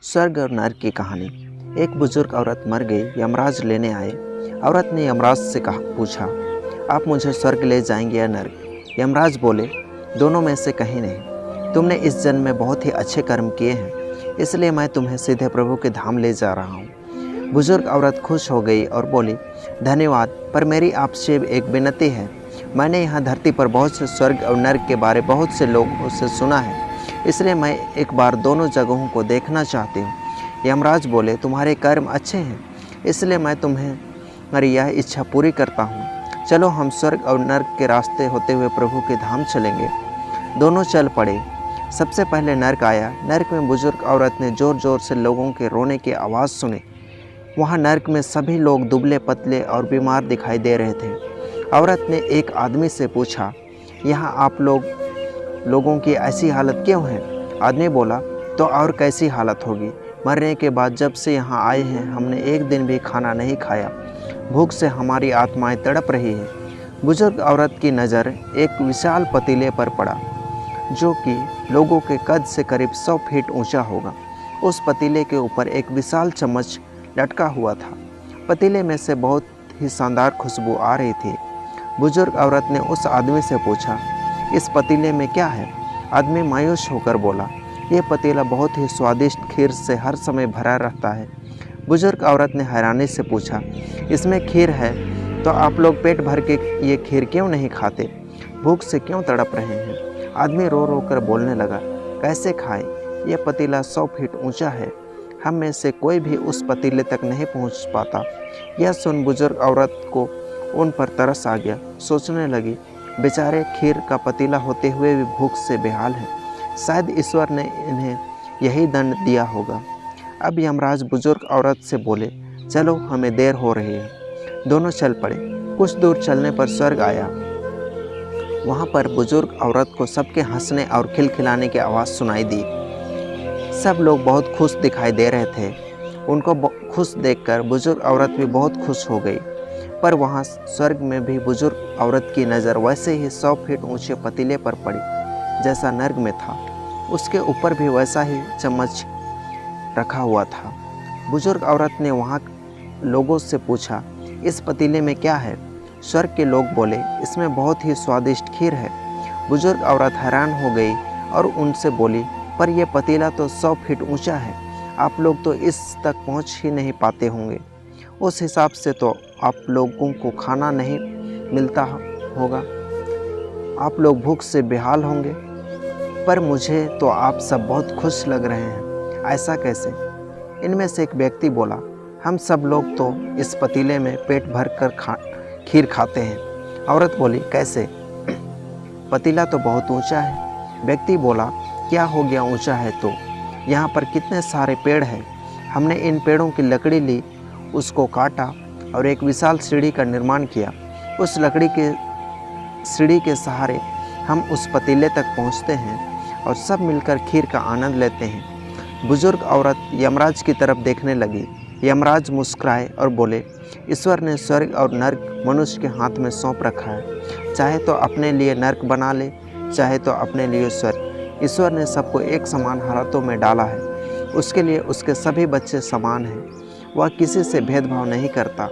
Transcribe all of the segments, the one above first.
स्वर्ग और नर्क की कहानी। एक बुजुर्ग औरत मर गई, यमराज लेने आए। औरत ने यमराज से पूछा, आप मुझे स्वर्ग ले जाएंगे या नर्क? यमराज बोले, दोनों में से कहीं नहीं। तुमने इस जन्म में बहुत ही अच्छे कर्म किए हैं, इसलिए मैं तुम्हें सीधे प्रभु के धाम ले जा रहा हूँ। बुजुर्ग औरत खुश हो गई और बोली, धन्यवाद, पर मेरी आपसे एक विनती है। मैंने यहाँ धरती पर बहुत से स्वर्ग और नर्क के बारे बहुत से लोगों से सुना है, इसलिए मैं एक बार दोनों जगहों को देखना चाहती हूँ। यमराज बोले, तुम्हारे कर्म अच्छे हैं, इसलिए मैं तुम्हारी यह इच्छा पूरी करता हूँ। चलो हम स्वर्ग और नर्क के रास्ते होते हुए प्रभु के धाम चलेंगे। दोनों चल पड़े। सबसे पहले नर्क आया। नर्क में बुजुर्ग औरत ने ज़ोर ज़ोर से लोगों के रोने की आवाज़ सुनी। वहाँ नर्क में सभी लोग दुबले पतले और बीमार दिखाई दे रहे थे। औरत ने एक आदमी से पूछा, यहाँ आप लोगों की ऐसी हालत क्यों है? आदमी बोला, तो और कैसी हालत होगी? मरने के बाद जब से यहाँ आए हैं हमने एक दिन भी खाना नहीं खाया। भूख से हमारी आत्माएं तड़प रही है। बुजुर्ग औरत की नज़र एक विशाल पतीले पर पड़ा, जो कि लोगों के कद से करीब 100 फीट ऊंचा होगा। उस पतीले के ऊपर एक विशाल चम्मच लटका हुआ था। पतीले में से बहुत ही शानदार खुशबू आ रही थी। बुजुर्ग औरत ने उस आदमी से पूछा, इस पतीले में क्या है? आदमी मायूस होकर बोला, ये पतीला बहुत ही स्वादिष्ट खीर से हर समय भरा रहता है। बुजुर्ग औरत ने हैरानी से पूछा, इसमें खीर है तो आप लोग पेट भर के ये खीर क्यों नहीं खाते? भूख से क्यों तड़प रहे हैं? आदमी रो रो कर बोलने लगा, कैसे खाएं? यह पतीला 100 फीट ऊंचा है, हम में से कोई भी उस पतीले तक नहीं पहुंच पाता। यह सुन बुजुर्ग औरत को उन पर तरस आ गया। सोचने लगी, बेचारे खीर का पतीला होते हुए भी भूख से बेहाल हैं। शायद ईश्वर ने इन्हें यही दंड दिया होगा। अब यमराज बुजुर्ग औरत से बोले, चलो हमें देर हो रही है। दोनों चल पड़े। कुछ दूर चलने पर स्वर्ग आया। वहाँ पर बुजुर्ग औरत को सबके हंसने और खिलखिलाने की आवाज़ सुनाई दी। सब लोग बहुत खुश दिखाई दे रहे थे। उनको खुश देखकर बुजुर्ग औरत भी बहुत खुश हो गई। पर वहाँ स्वर्ग में भी बुजुर्ग औरत की नज़र वैसे ही 100 फीट ऊंचे पतीले पर पड़ी जैसा नर्क में था। उसके ऊपर भी वैसा ही चम्मच रखा हुआ था। बुजुर्ग औरत ने वहाँ लोगों से पूछा, इस पतीले में क्या है? स्वर्ग के लोग बोले, इसमें बहुत ही स्वादिष्ट खीर है। बुजुर्ग औरत हैरान हो गई और उनसे बोली, पर यह पतीला तो 100 फीट ऊंचा है, आप लोग तो इस तक पहुँच ही नहीं पाते होंगे। उस हिसाब से तो आप लोगों को खाना नहीं मिलता होगा, आप लोग भूख से बेहाल होंगे। पर मुझे तो आप सब बहुत खुश लग रहे हैं, ऐसा कैसे? इनमें से एक व्यक्ति बोला, हम सब लोग तो इस पतीले में पेट भर कर खीर खाते हैं। औरत बोली, कैसे? पतीला तो बहुत ऊंचा है। व्यक्ति बोला, क्या हो गया ऊंचा है तो? यहाँ पर कितने सारे पेड़ हैं, हमने इन पेड़ों की लकड़ी ली, उसको काटा और एक विशाल सीढ़ी का निर्माण किया। उस लकड़ी के सीढ़ी के सहारे हम उस पतीले तक पहुँचते हैं और सब मिलकर खीर का आनंद लेते हैं। बुजुर्ग औरत यमराज की तरफ देखने लगी। यमराज मुस्कुराए और बोले, ईश्वर ने स्वर्ग और नर्क मनुष्य के हाथ में सौंप रखा है। चाहे तो अपने लिए नर्क बना ले, चाहे तो अपने लिए स्वर्ग। ईश्वर ने सबको एक समान हालातों में डाला है। उसके लिए उसके सभी बच्चे समान हैं। वह किसी से भेदभाव नहीं करता।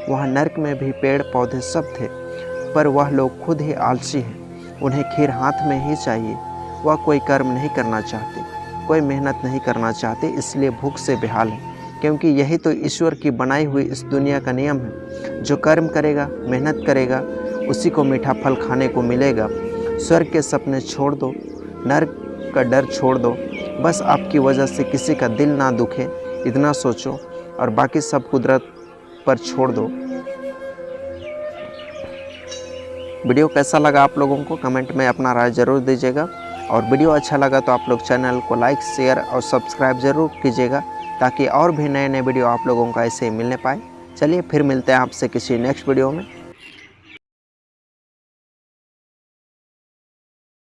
वह नर्क में भी पेड़ पौधे सब थे, पर वह लोग खुद ही आलसी हैं। उन्हें खीर हाथ में ही चाहिए। वह कोई कर्म नहीं करना चाहते, कोई मेहनत नहीं करना चाहते, इसलिए भूख से बेहाल है। क्योंकि यही तो ईश्वर की बनाई हुई इस दुनिया का नियम है। जो कर्म करेगा, मेहनत करेगा, उसी को मीठा फल खाने को मिलेगा। स्वर्ग के सपने छोड़ दो, नर्क का डर छोड़ दो। बस आपकी वजह से किसी का दिल ना दुखे, इतना सोचो, और बाकी सब कुदरत पर छोड़ दो। वीडियो कैसा लगा आप लोगों को कमेंट में अपना राय ज़रूर दीजिएगा। और वीडियो अच्छा लगा तो आप लोग चैनल को लाइक, शेयर और सब्सक्राइब ज़रूर कीजिएगा, ताकि और भी नए नए वीडियो आप लोगों को ऐसे मिलने पाए। चलिए फिर मिलते हैं आपसे किसी नेक्स्ट वीडियो में।